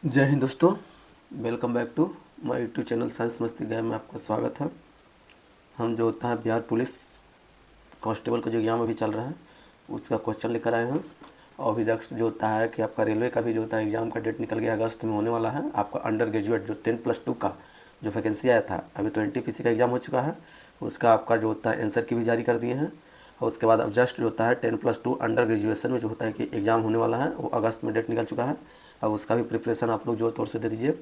जय हिंद दोस्तों, welcome back to my YouTube channel science Masti गया में आपका स्वागत है। हम जो होता है बिहार पुलिस कांस्टेबल का जो एग्ज़ाम अभी चल रहा है उसका क्वेश्चन लेकर आए हैं। और अभी तक जो होता है कि आपका रेलवे का भी जो होता है एग्ज़ाम का डेट निकल गया, अगस्त में होने वाला है। आपका अंडर ग्रेजुएट जो 10+2 का जो वैकेंसी आया था, अभी तो NTPC का एग्ज़ाम हो चुका है, उसका आपका जो होता है आंसर की भी जारी कर दिए हैं। और उसके बाद अब जस्ट जो होता है 10+2 अंडर ग्रेजुएशन में जो होता है कि एग्ज़ाम होने वाला है, वो अगस्त में डेट निकल चुका है। अब उसका भी प्रिपरेशन आप लोग जोर तौर से दे दीजिए।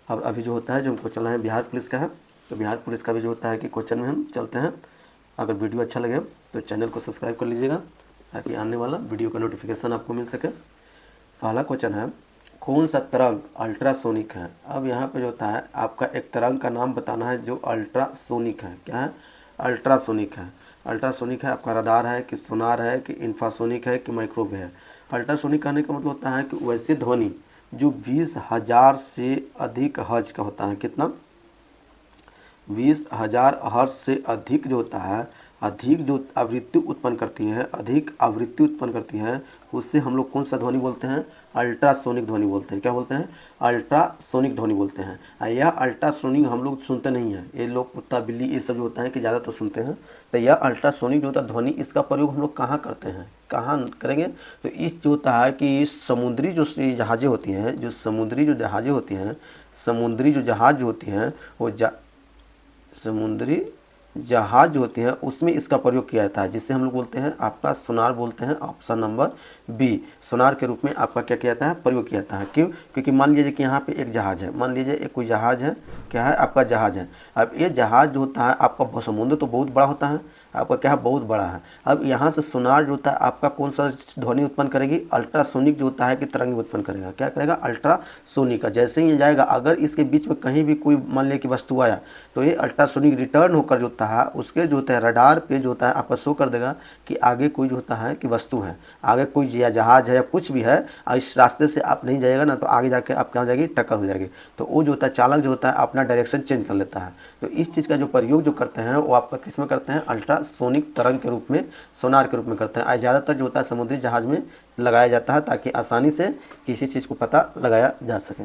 अब अभी जो होता है जो हमको चलना है बिहार पुलिस का है, तो बिहार पुलिस का भी जो होता है कि क्वेश्चन में हम चलते हैं। अगर वीडियो अच्छा लगे तो चैनल को सब्सक्राइब कर लीजिएगा ताकि आने वाला वीडियो का नोटिफिकेशन आपको मिल सके। पहला क्वेश्चन है, कौन सा तरंग अल्ट्रासोनिक है। अब यहाँ पे जो होता है आपका एक तरंग का नाम बताना है जो अल्ट्रासोनिक है। क्या है? अल्ट्रासोनिक है। अल्ट्रासोनिक है आपका रडार है कि सोनार है कि इंफ्रासोनिक है कि माइक्रोवेव है। अल्ट्रासोनिक कहने का मतलब होता है कि वैसे ध्वनि जो 20,000 से अधिक हर्ट्ज का होता है। कितना? 20,000 हर्ट्ज से अधिक जो होता है, अधिक जो आवृत्ति उत्पन्न करती है, अधिक आवृत्ति उत्पन्न करती है, उससे हम लोग कौन सा ध्वनि बोलते हैं? अल्ट्रासोनिक ध्वनि बोलते हैं। क्या बोलते हैं? अल्ट्रासोनिक ध्वनि बोलते हैं। यह अल्ट्रासोनिक हम लोग सुनते नहीं हैं, ये लोग कुत्ता बिल्ली ये सब जो होता है कि ज़्यादातर सुनते हैं। तो यह अल्ट्रासोनिक जो होता है ध्वनि, इसका प्रयोग हम लोग कहाँ करते हैं, कहाँ करेंगे? तो इस जो होता है कि समुद्री जो जहाज़ें होती हैं, जो समुद्री जो जहाज़ें होती हैं, समुद्री जो जहाज़ जो होती हैं वो समुद्री जहाज जो होते हैं उसमें इसका प्रयोग किया जाता है, जिससे हम लोग बोलते हैं आपका सोनार बोलते हैं। ऑप्शन नंबर बी, सोनार के रूप में आपका क्या किया जाता है? प्रयोग किया जाता है। क्यों? क्योंकि मान लीजिए कि यहाँ पे एक जहाज है, मान लीजिए एक कोई जहाज है। क्या है? आपका जहाज है। अब ये जहाज जो होता है आपका समुद्र तो बहुत बड़ा होता है, आपका क्या है? बहुत बड़ा है। अब यहाँ से सोनार जो होता है आपका कौन सा ध्वनि उत्पन्न करेगी? अल्ट्रासोनिक जो होता है कि तरंग उत्पन्न करेगा। क्या करेगा? अल्ट्रासोनिक का। जैसे ही ये जाएगा, अगर इसके बीच में कहीं भी कोई मान लिया कि वस्तु आया, तो ये अल्ट्रासोनिक रिटर्न होकर जो होता है उसके जो होता है रडार पे जो होता है आपका शो कर देगा कि आगे कोई जो होता है कि वस्तु है, आगे कोई या जहाज है या कुछ भी है। और इस रास्ते से आप नहीं जाएगा ना, तो आगे जाके आप क्या हो जाएगी? टक्कर हो जाएगी। तो वो जो होता है चालक जो होता है अपना डायरेक्शन चेंज कर लेता है। तो इस चीज़ का जो प्रयोग जो करते हैं वो आपका किस में करते हैं? अल्ट्रासोनिक तरंग के रूप में, सोनार के रूप में करते हैं। ज़्यादातर जो होता है समुद्री जहाज में लगाया जाता है ताकि आसानी से किसी चीज़ को पता लगाया जा सके।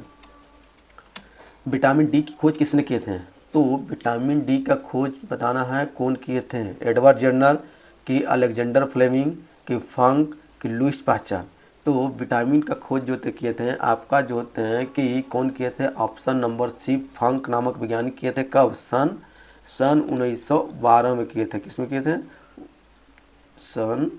विटामिन डी की खोज किसने किए थे? तो विटामिन डी का खोज बताना है कौन किए थे? एडवर्ड जर्नर कि अलेक्जेंडर फ्लेमिंग कि फंक कि लुईस पास्चर। तो विटामिन का खोज जो थे किए थे आपका जो होते हैं कि कौन किए थे? ऑप्शन नंबर सी, फंक नामक वैज्ञानिक किए थे। कब? सन 1912 में किए थे। किस में किए थे? सन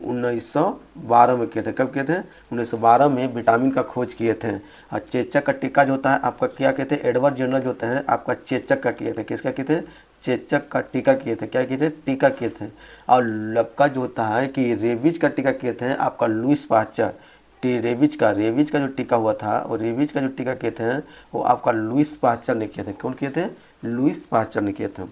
1912 में किए थे। कब किए थे? 1912 में विटामिन का खोज किए थे। और चेचक का टीका जो होता है आपका क्या किए थे? एडवर्ड जनरल जो होते हैं आपका चेचक का किए थे। किसका किए थे? चेचक का टीका किए थे। क्या किए थे? टीका किए थे। और लबका जो होता है कि रेबीज का टीका किए थे आपका लुईस पास्चर। रेबीज का जो टीका हुआ था, और रेबीज का जो टीका किए थे वो आपका लुईस पास्चर ने किए थे। कौन किए थे? लुईस पास्चर ने किए थे।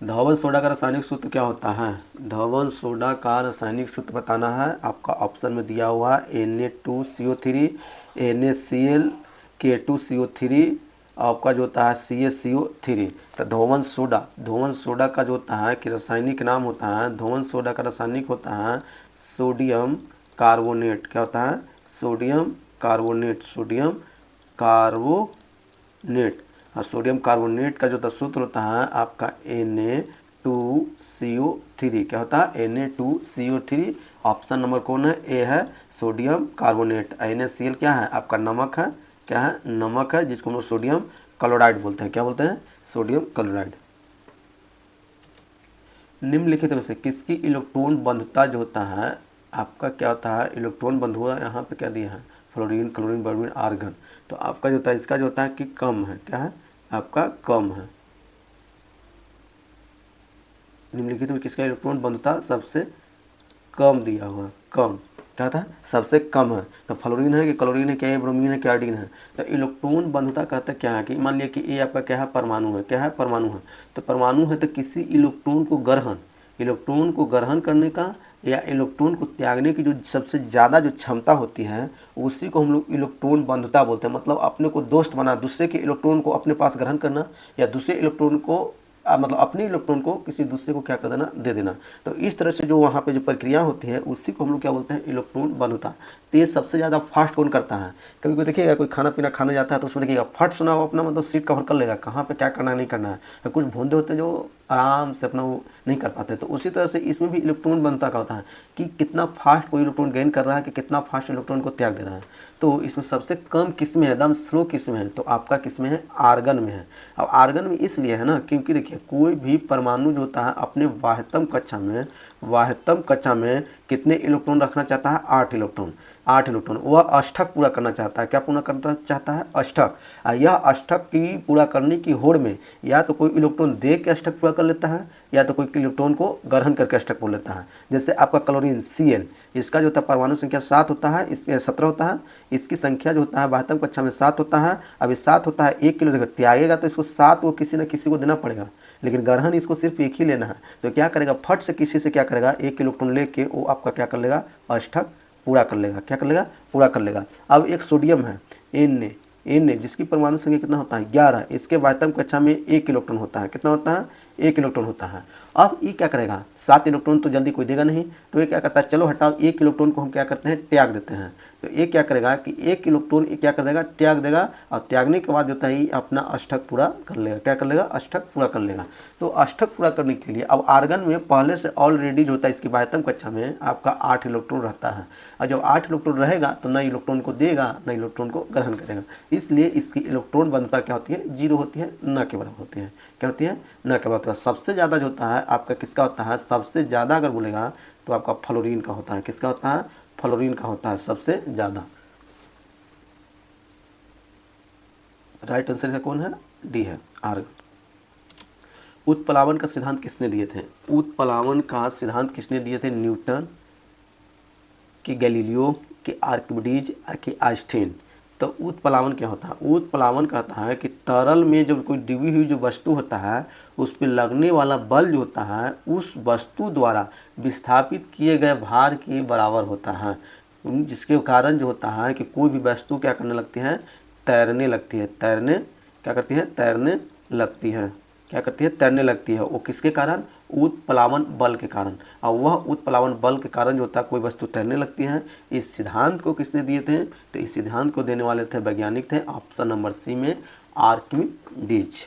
धवन सोडा का रासायनिक सूत्र क्या होता है? धवन सोडा का रासायनिक सूत्र बताना है। आपका ऑप्शन में दिया हुआ Na2CO3, NaCl, K2CO3, आपका जो होता है CaCO3। तो धवन सोडा का जो होता है कि रासायनिक नाम होता है, धवन सोडा का रासायनिक होता है सोडियम कार्बोनेट। क्या होता है? Sodium carbonate. Sodium carbonate. और सोडियम कार्बोनेट का जो सूत्र होता है आपका Na2CO3। क्या होता है? Na2CO3। ऑप्शन नंबर कौन है? ए है, सोडियम कार्बोनेट। NaCl क्या है? आपका नमक है। क्या है? नमक है, जिसको हम लोग सोडियम क्लोराइड बोलते हैं। क्या बोलते हैं? Sodium chloride. निम्नलिखित में से किसकी इलेक्ट्रॉन बंधुता जो होता है आपका क्या होता है? इलेक्ट्रॉन बंध हुआ यहाँ पे क्या दिया है? Fluorine, chlorine, bromine, argon. तो आपका जो होता है इसका जो होता है कि कम है। क्या है? आपका कम है। निम्नलिखित में किसका इलेक्ट्रॉन बंधुता सबसे कम दिया हुआ? कम। क्या था? सबसे कम है। तो फ्लोरीन है कि क्लोरीन है, क्या है? ब्रोमीन है कि आयोडीन है? तो इलेक्ट्रॉन बंधुता कहते क्या है कि मान लिया कि ये आपका क्या है? परमाणु है। क्या है? परमाणु है। तो परमाणु है तो किसी इलेक्ट्रॉन को ग्रहण करने का या इलेक्ट्रॉन को त्यागने की जो सबसे ज़्यादा जो क्षमता होती है उसी को हम लोग इलेक्ट्रॉन बंधुता बोलते हैं। मतलब अपने को दोस्त बना, दूसरे के इलेक्ट्रॉन को अपने पास ग्रहण करना या दूसरे इलेक्ट्रॉन को मतलब अपने इलेक्ट्रॉन को किसी दूसरे को क्या कर देना, दे देना। तो इस तरह से जो वहाँ पे जो प्रक्रिया होती है उसी को हम लोग क्या बोलते हैं, इलेक्ट्रॉन बंधुता। तो ये सबसे ज़्यादा फास्ट कौन करता है? कभी कोई देखिएगा कोई खाना पीना खाने जाता है तो उसमें देखिएगा फट सुना वो अपना मतलब सीट कवर कर लेगा, कहाँ पे क्या करना है नहीं करना है। तो कुछ भूंदे होते हैं जो आराम से अपना वो नहीं कर पाते। तो उसी तरह से इसमें भी इलेक्ट्रॉन बनता का होता है कि कितना फास्ट कोई इलेक्ट्रॉन गेन कर रहा है, कि कितना फास्ट इलेक्ट्रॉन को त्याग दे रहा है। तो इसमें सबसे कम किस में है, एकदम स्लो किस में है, तो आपका किस में है, आर्गन में है। अब आर्गन में इसलिए है ना क्योंकि देखिए कोई भी परमाणु जो होता है अपने वाह्यतम कक्षा में कितने इलेक्ट्रॉन रखना चाहता है, 8 इलेक्ट्रॉन। 8 इलेक्ट्रॉन वह अष्टक पूरा करना चाहता है। क्या पूरा करना चाहता है, अष्टक। यह अष्टक की पूरा करने की होड़ में या तो कोई इलेक्ट्रॉन दे के अष्टक पूरा कर लेता है या तो कोई इलेक्ट्रॉन को ग्रहण करके अष्टक पूरा लेता है। जैसे आपका क्लोरीन Cl, इसका जो होता है परमाणु संख्या 7 होता है, इस 17 होता है। इसकी संख्या जो होता है वाह्यतम कक्षा में 7 होता है। अब ये 7 होता है 1 किलो जगह त्यागेगा तो इसको 7 को किसी न किसी को देना पड़ेगा, लेकिन ग्रहण इसको सिर्फ एक ही लेना है। तो क्या करेगा, फट से किसी से क्या करेगा, 1 इलेक्ट्रॉन लेके वो आपका क्या कर लेगा, अष्टक पूरा कर लेगा। क्या कर लेगा, पूरा कर लेगा। अब एक सोडियम है Na जिसकी परमाणु संख्या कितना होता है, 11। इसके वाह्यतम कक्षा में 1 इलेक्ट्रॉन होता है। कितना होता है, 1 इलेक्ट्रॉन होता है। अब ये क्या करेगा, 7 इलेक्ट्रॉन तो जल्दी कोई देगा नहीं, तो ये क्या करता है, चलो हटाओ 1 इलेक्ट्रॉन को हम क्या करते हैं, त्याग देते हैं। तो ये क्या करेगा कि 1 इलेक्ट्रॉन ये क्या कर देगा, त्याग देगा। और त्यागने के बाद जो है अपना अष्टक पूरा कर लेगा। क्या कर लेगा, अष्टक पूरा कर लेगा। तो अष्टक पूरा करने के लिए अब आर्गन में पहले से ऑलरेडी जो होता है इसकी वाह्यतम कक्षा में आपका 8 इलेक्ट्रॉन रहता है। और जब 8 इलेक्ट्रॉन रहेगा तो नए इलेक्ट्रॉन को देगा, नए इलेक्ट्रॉन को ग्रहण करेगा। इसलिए इसकी इलेक्ट्रॉन बनता क्या होती है, 0 होती है, न के बराबर होती है। क्या होती है, न के बराबर। सबसे ज़्यादा जो होता है आपका किसका होता है, सबसे ज़्यादा अगर बोलेगा तो आपका फ्लोरीन का होता है। किसका होता है, फ्लोरीन का होता है सबसे ज़्यादा। राइट आंसर का कौन है, डी है, आर्गन। उत्प्लावन का सिद्धांत किसने दिए थे, उत्प्लावन का सिद्धांत किसने दिए थे, न्यूटन, कि गैलीलियो, कि आर्किमिडीज, कि आइंस्टीन। तो उत्प्लावन क्या होता है, उत्प्लावन कहता है कि तरल में जब कोई डूबी हुई जो वस्तु होता है उस पर लगने वाला बल जो होता है उस वस्तु द्वारा विस्थापित किए गए भार के बराबर होता है। जिसके कारण जो होता है कि कोई भी वस्तु क्या करने लगती है, तैरने लगती है। तैरने क्या करती है, तैरने लगती है। क्या करती है, तैरने लगती है। वो किसके कारण, उत्प्लावन बल के कारण। और वह उत्प्लावन बल के कारण जो होता है कोई वस्तु तैरने लगती है। इस सिद्धांत को किसने दिए थे, तो इस सिद्धांत को देने वाले थे वैज्ञानिक थे, ऑप्शन नंबर सी में आर्किमिडीज।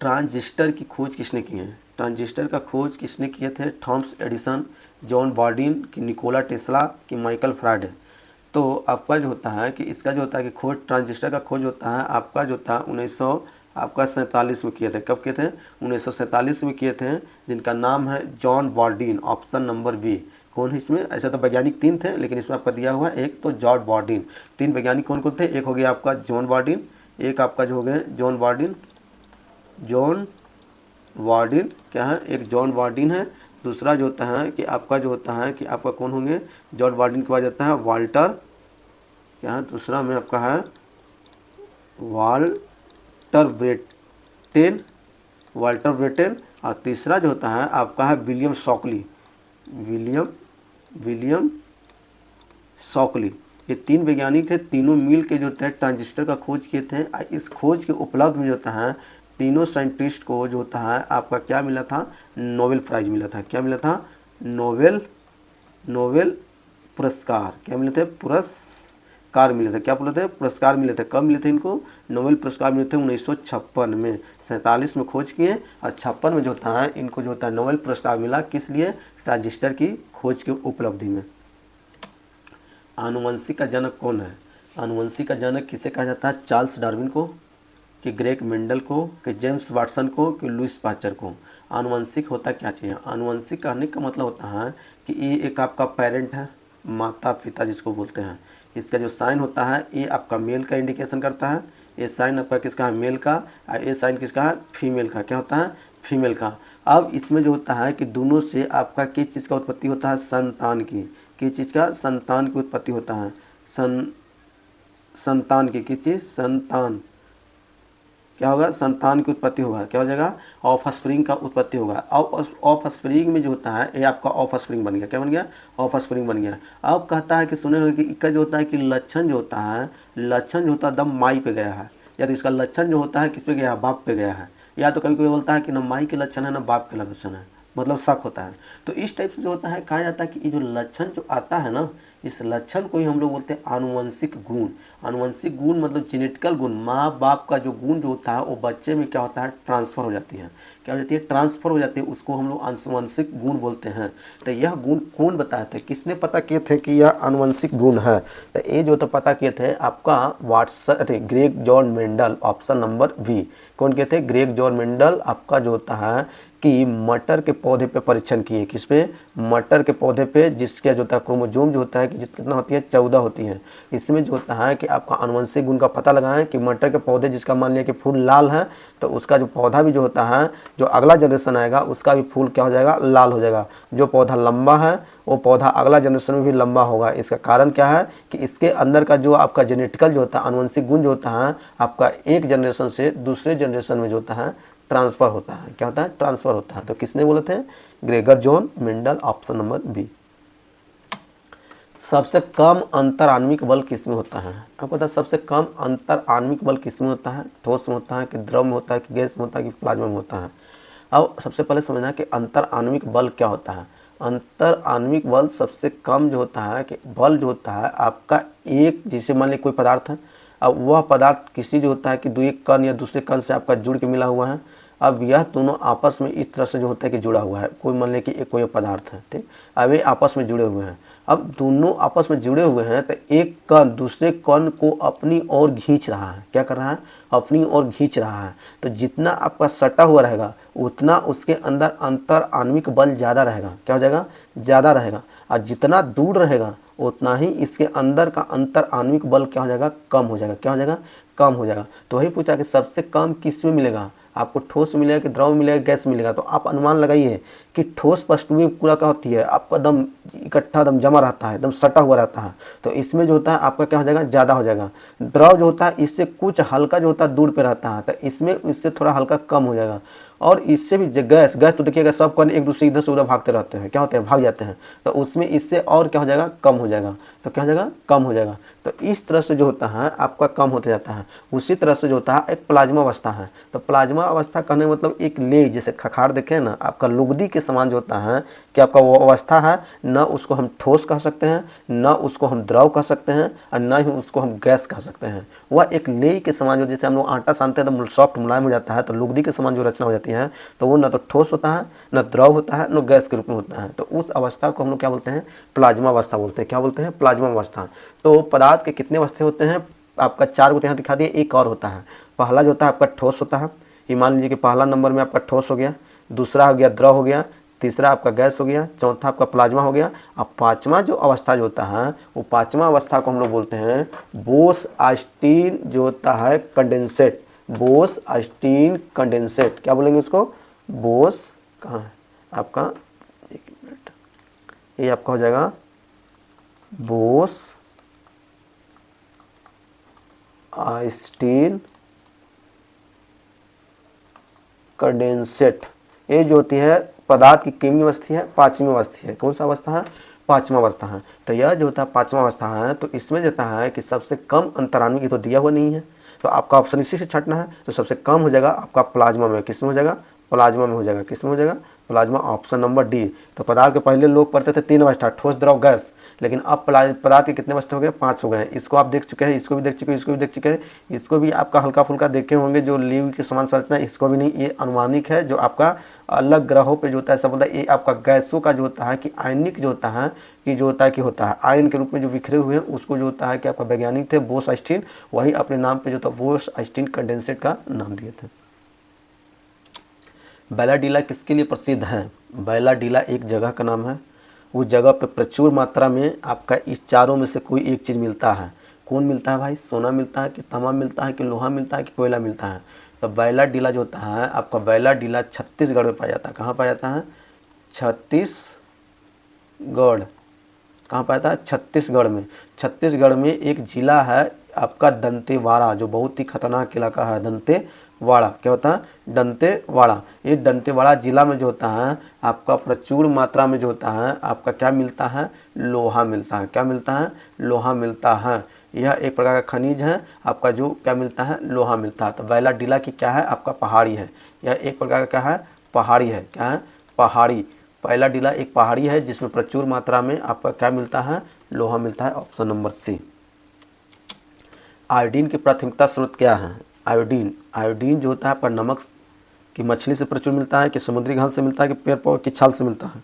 ट्रांजिस्टर की खोज किसने की है, ट्रांजिस्टर का खोज किसने किए थे, थॉमस एडिसन, जॉन बॉर्डिन, कि निकोला टेस्ला, कि माइकल फैराडे। तो आपका जो होता है कि इसका जो होता है कि खोज, ट्रांजिस्टर का खोज होता है आपका जो था 1947 में किए थे। कब किए थे, 1947 में किए थे, जिनका नाम है जॉन बॉर्डिन, ऑप्शन नंबर बी। कौन है इसमें, ऐसा तो वैज्ञानिक 3 थे लेकिन इसमें आपका दिया हुआ है एक तो जॉन बॉर्डिन। 3 वैज्ञानिक कौन कौन थे, एक हो गया आपका जॉन बॉर्डिन, एक आपका जो हो गए जॉन बॉर्डिन क्या है, एक जॉन बॉर्डिन है। दूसरा जो होता है कि आपका जो होता है कि आपका कौन होंगे, जॉन बॉर्डिन के बाद जाता है वाल्टर, क्या है दूसरा में आपका है वाल्टर ब्रेटेन, और तीसरा जो होता है आपका है विलियम शॉकली। ये 3 वैज्ञानिक थे, तीनों मिल के जो है ट्रांजिस्टर का खोज किए थे। इस खोज के उपलब्ध में जो होता है तीनों साइंटिस्ट को जो होता है आपका क्या मिला था, नोबेल प्राइज मिला था। क्या मिला था, नोबेल पुरस्कार। क्या मिले थे, पुरस्कार मिले थे। क्या बोले थे, पुरस्कार मिले थे। कब मिले थे इनको, नोबेल पुरस्कार मिले थे 1956 में। 47 में खोज किए और 56 में जो होता है इनको जो होता है नोबेल पुरस्कार मिला। किस लिए, ट्रांजिस्टर की खोज की उपलब्धि में। आनुवंशिक का जनक कौन है, आनुवंशिक का जनक किसे कहा जाता है, चार्ल्स डार्विन को, कि ग्रेग मेंडल को, कि जेम्स वाटसन को, कि लुईस पास्चर को। आनुवंशिक होता क्या चाहिए, आनुवंशिक कहने का मतलब होता है कि ये एक आपका पेरेंट है, माता पिता जिसको बोलते हैं। इसका जो साइन होता है ये आपका मेल का इंडिकेशन करता है। ये साइन आपका किसका है, मेल का, और ये साइन किसका है, फीमेल का। क्या होता है, फीमेल का। अब इसमें जो होता है कि दोनों से आपका किस चीज़ का उत्पत्ति होता है, संतान की। किस चीज़ का, संतान की उत्पत्ति होता है। संतान की, किस चीज़, संतान। क्या होगा, संतान की उत्पत्ति होगा। क्या हो जाएगा, ऑफ स्प्रिंग का उत्पत्ति होगा। ऑफ स्प्रिंग में जो होता है ये आपका ऑफ स्प्रिंग बन गया। क्या बन गया, ऑफ स्प्रिंग बन गया। अब कहता है कि सुने होंगे कि इसका जो होता है कि लक्षण जो होता है, लक्षण जो होता है एकदम माई पे गया है। या तो इसका लक्षण जो होता है किस पे गया, बाप पे गया है, या तो कभी कोई बोलता है कि न माई के लक्षण है न बाप के लक्षण है, मतलब शक होता है। तो इस टाइप से जो होता है कहा जाता है कि ये जो लक्षण जो आता है ना, इस लक्षण को ही हम लोग बोलते हैं आनुवंशिक गुण। आनुवंशिक गुण मतलब जेनेटिकल गुण, माँ बाप का जो गुण जो होता है वो बच्चे में क्या होता है, ट्रांसफ़र हो जाती है। क्या हो जाती है, ट्रांसफ़र हो जाती है, उसको हम लोग आनुवंशिक गुण बोलते हैं। तो यह गुण कौन बताए थे, किसने पता किए थे कि यह आनुवंशिक गुण है, तो ये जो तो पता किए थे आपका Watson, Gregor John Mendel, option number B. कौन किए थे, ग्रेग जॉन मेंडल आपका जो होता है कि मटर के पौधे पे परीक्षण किए, किस पे, मटर के पौधे पे, जिसका जो होता है क्रोमोजोम जो होता है कि कितना होती है, 14 होती है। इसमें जो होता है कि आपका आनुवंशिक गुण का पता लगाएं कि मटर के पौधे, जिसका मान लिया कि फूल लाल है, तो उसका जो पौधा भी जो होता है, जो अगला जनरेशन आएगा उसका भी फूल क्या हो जाएगा, लाल हो जाएगा। जो पौधा लंबा है वो पौधा अगला जनरेशन में भी लंबा होगा। इसका कारण क्या है कि इसके अंदर का जो आपका जेनेटिकल जो होता है आनुवंशिक गुण जो होता है आपका एक जनरेशन से दूसरे जनरेशन में जो होता है ट्रांसफ़र होता है। क्या होता है, ट्रांसफ़र होता है। तो किसने बोले थे, Gregor John Mendel, option number B. सबसे कम अंतर आणविक बल किसमें होता है, आपको पता है सबसे कम अंतर आणविक बल किसमें होता है, ठोस में होता है कि द्रव में होता है कि गैस में होता है कि प्लाज्मा में होता है। अब सबसे पहले समझना कि अंतर आणविक बल क्या होता है। अंतर आणविक बल सबसे कम जो होता है कि बल जो होता है आपका एक, जैसे मान लीजिए कोई पदार्थ है, अब वह पदार्थ किसी जो होता है कि एक कण या दूसरे कण से आपका जुड़ के मिला हुआ है। अब यह दोनों आपस में इस तरह से जो होता है कि जुड़ा हुआ है, कोई मान लें कि एक कोई पदार्थ है, ठीक, अब ये आपस में जुड़े हुए हैं। अब दोनों आपस में जुड़े हुए हैं तो एक कण दूसरे कण को अपनी ओर खींच रहा है। क्या कर रहा है, अपनी ओर खींच रहा है। तो जितना आपका सटा हुआ रहेगा उतना उसके अंदर अंतर आणविक बल ज़्यादा रहेगा। क्या हो जाएगा, ज़्यादा रहेगा। और जितना दूर रहेगा उतना ही इसके अंदर का अंतर आणविक बल क्या हो जाएगा, कम हो जाएगा। क्या हो जाएगा, कम हो जाएगा। तो वही पूछा कि सबसे कम किस में मिलेगा, आपको ठोस मिलेगा कि द्रव मिलेगा, गैस मिलेगा। तो आप अनुमान लगाइए कि ठोस पृष्ठभूमि पूरा क्या होती है, आपका दम इकट्ठा दम जमा रहता है, एकदम सटा हुआ रहता है। तो इसमें जो होता है आपका क्या हो जाएगा, ज़्यादा हो जाएगा। द्रव जो होता है इससे कुछ हल्का जो होता है दूर पे रहता है, तो इसमें इससे थोड़ा हल्का कम हो जाएगा। और इससे भी गैस तो देखिएगा सब कण एक दूसरे इधर से उधर भागते रहते हैं, क्या होते हैं, भाग जाते हैं। तो उसमें इससे और क्या हो जाएगा, कम हो जाएगा। तो क्या हो जाएगा, कम हो जाएगा। तो इस तरह से जो होता है आपका कम होते जाता है। उसी तरह से जो होता है एक प्लाज्मा अवस्था है। तो प्लाज्मा अवस्था कहने मतलब एक ले, जैसे खखार देखें ना, आपका लुगदी के समान जो होता है कि आपका वो अवस्था है, न उसको हम ठोस कह सकते हैं, न उसको हम द्रव कह सकते हैं, और न ही उसको हम गैस कह सकते हैं। वह एक ले के समान, जो जैसे हम लोग आटा सानते हैं तो सॉफ्ट मुलायम हो जाता है, तो लुगदी के समान जो रचना हो जाती है, तो वो न तो ठोस होता है, न द्रव होता है, न गैस के रूप में होता है। तो उस अवस्था को हम लोग क्या बोलते हैं, प्लाज्मा अवस्था बोलते हैं। क्या बोलते हैं, प्लाज्मा अवस्था। तो पदार्थ के कितने अवस्थे होते हैं, आपका 4 को यहाँ दिखा दिए, एक और होता है। पहला जो होता है आपका ठोस होता है, ये मान लीजिए कि पहला नंबर में आपका ठोस हो गया, दूसरा हो गया द्रव हो गया, तीसरा आपका गैस हो गया, चौथा आपका प्लाज्मा हो गया। अब पांचवा जो अवस्था जो होता है वो पांचवा अवस्था को हम लोग बोलते हैं बोस-आइंस्टीन जो होता है कंडेंसेट। बोस-आइंस्टीन कंडेंसेट, क्या बोलेंगे उसको, बोस, कहाँ है आपका, एक मिनट, ये आपका हो जाएगा बोस आइंस्टीन कंडेंसेट। ये जो होती है पदार्थ की कितनी अवस्था है, पांचवी अवस्था है। कौन सा अवस्था है, पांचवा अवस्था है। तो यह जो होता है पांचवा अवस्था है, तो इसमें जाता है कि सबसे कम अंतराणु की तो दिया हुआ नहीं है, तो आपका ऑप्शन इसी से छटना है। तो सबसे कम हो जाएगा आपका प्लाज्मा में, किस में हो जाएगा, प्लाज्मा में हो जाएगा। किस में हो जाएगा, प्लाज्मा, ऑप्शन नंबर डी। तो पदार्थ के पहले लोग पढ़ते थे 3 अवस्था, ठोस द्रव गैस, लेकिन अब पदार्थ के कितने अवस्था हो गए, 5 हो गए हैं। इसको आप देख चुके हैं, इसको भी देख चुके हैं, इसको भी देख चुके हैं, इसको भी आपका हल्का फुल्का देखे होंगे, जो लीव के समान संरचना, इसको भी नहीं, ये अनुमानिक है। जो आपका अलग ग्रहों पे जो होता है सब बोलता है, ये आपका गैसों का जो होता है कि आयनिक जो होता है कि जो होता है कि होता है आयन के रूप में जो बिखरे हुए हैं, उसको जो होता है कि आपका वैज्ञानिक थे बोस-आइंस्टीन, वही अपने नाम पे जो था बोस-आइंस्टीन कंडेंसेट का नाम दिए थे। बैलाडीला किसके लिए प्रसिद्ध है, बैलाडीला एक जगह का नाम है। उस जगह पे प्रचुर मात्रा में आपका इस चारों में से कोई एक चीज़ मिलता है। कौन मिलता है भाई, सोना मिलता है कि तांबा मिलता है कि लोहा मिलता है कि कोयला मिलता है। तो बैलाडीला जो होता है आपका, बैलाडीला छत्तीसगढ़ में पाया जाता है। कहाँ पाया जाता है, छत्तीसगढ़। कहाँ पाया जाता है, छत्तीसगढ़ में। छत्तीसगढ़ में एक जिला है आपका दंतेवाड़ा, जो बहुत ही खतरनाक इलाका है, दंतेवाड़ा। क्या होता है, दंतेवाड़ा। ये दंतेवाड़ा जिला में जो होता है आपका प्रचुर मात्रा में जो होता है आपका क्या मिलता है, लोहा मिलता है। क्या मिलता है, लोहा मिलता है। यह एक प्रकार का खनिज है आपका, जो क्या मिलता है, लोहा मिलता है। तो बैलाडीला की क्या है, आपका पहाड़ी है। यह एक प्रकार का क्या है, पहाड़ी है। क्या है, पहाड़ी। बैलाडीला एक पहाड़ी है जिसमें प्रचुर मात्रा में आपका क्या मिलता है, लोहा मिलता है। Option number C. आयोडीन की प्राथमिकता स्रोत क्या है। आयोडीन, आयोडीन जो होता है आपका नमक कि मछली से प्रचुर मिलता है, कि समुद्री घास से मिलता है, कि पेड़ पौधे की छाल से मिलता है।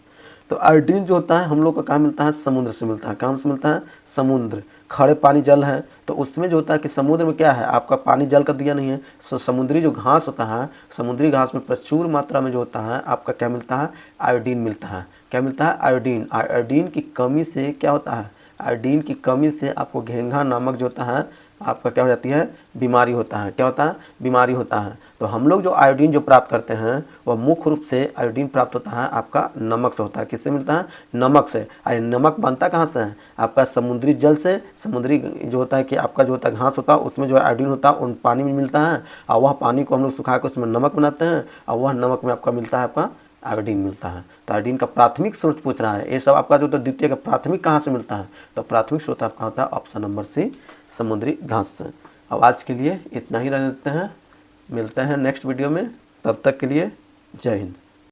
तो आयोडीन जो होता है हम लोग को कहाँ मिलता है, समुद्र से मिलता है। कहाँ से मिलता है, समुद्र। खड़े पानी जल है तो उसमें जो होता है कि समुद्र में क्या है, आपका पानी जल का दिया नहीं है, समुद्री जो घास होता है, समुद्री घास में प्रचुर मात्रा में जो होता है आपका क्या मिलता है, आयोडीन मिलता है। क्या मिलता है, आयोडीन। आयोडीन की कमी से क्या होता है, आयोडीन की कमी से आपको घेंघा नामक जो होता है आपका क्या हो जाती है, बीमारी होता है। क्या होता है, बीमारी होता है। तो हम लोग जो आयोडीन जो प्राप्त करते हैं वह मुख्य रूप से आयोडीन प्राप्त होता है आपका नमक से होता है। किससे मिलता है, नमक से। और नमक बनता कहाँ से है, आपका समुद्री जल से। समुद्री जो होता है कि आपका जो होता है घास होता है उसमें जो आयोडीन होता है उन पानी में मिलता है, और वह पानी को हम लोग सुखा कर उसमें नमक बनाते हैं, और वह नमक में आपका मिलता है आपका आयोडीन मिलता है। तो आयोडीन का प्राथमिक स्रोत पूछ रहा है, ये सब आपका जो तो द्वितीय का प्राथमिक कहाँ से मिलता है, तो प्राथमिक स्रोत आपका होता है ऑप्शन नंबर सी, समुद्री घास से। अब आज के लिए इतना ही रहने देते हैं, मिलते हैं नेक्स्ट वीडियो में, तब तक के लिए जय हिंद।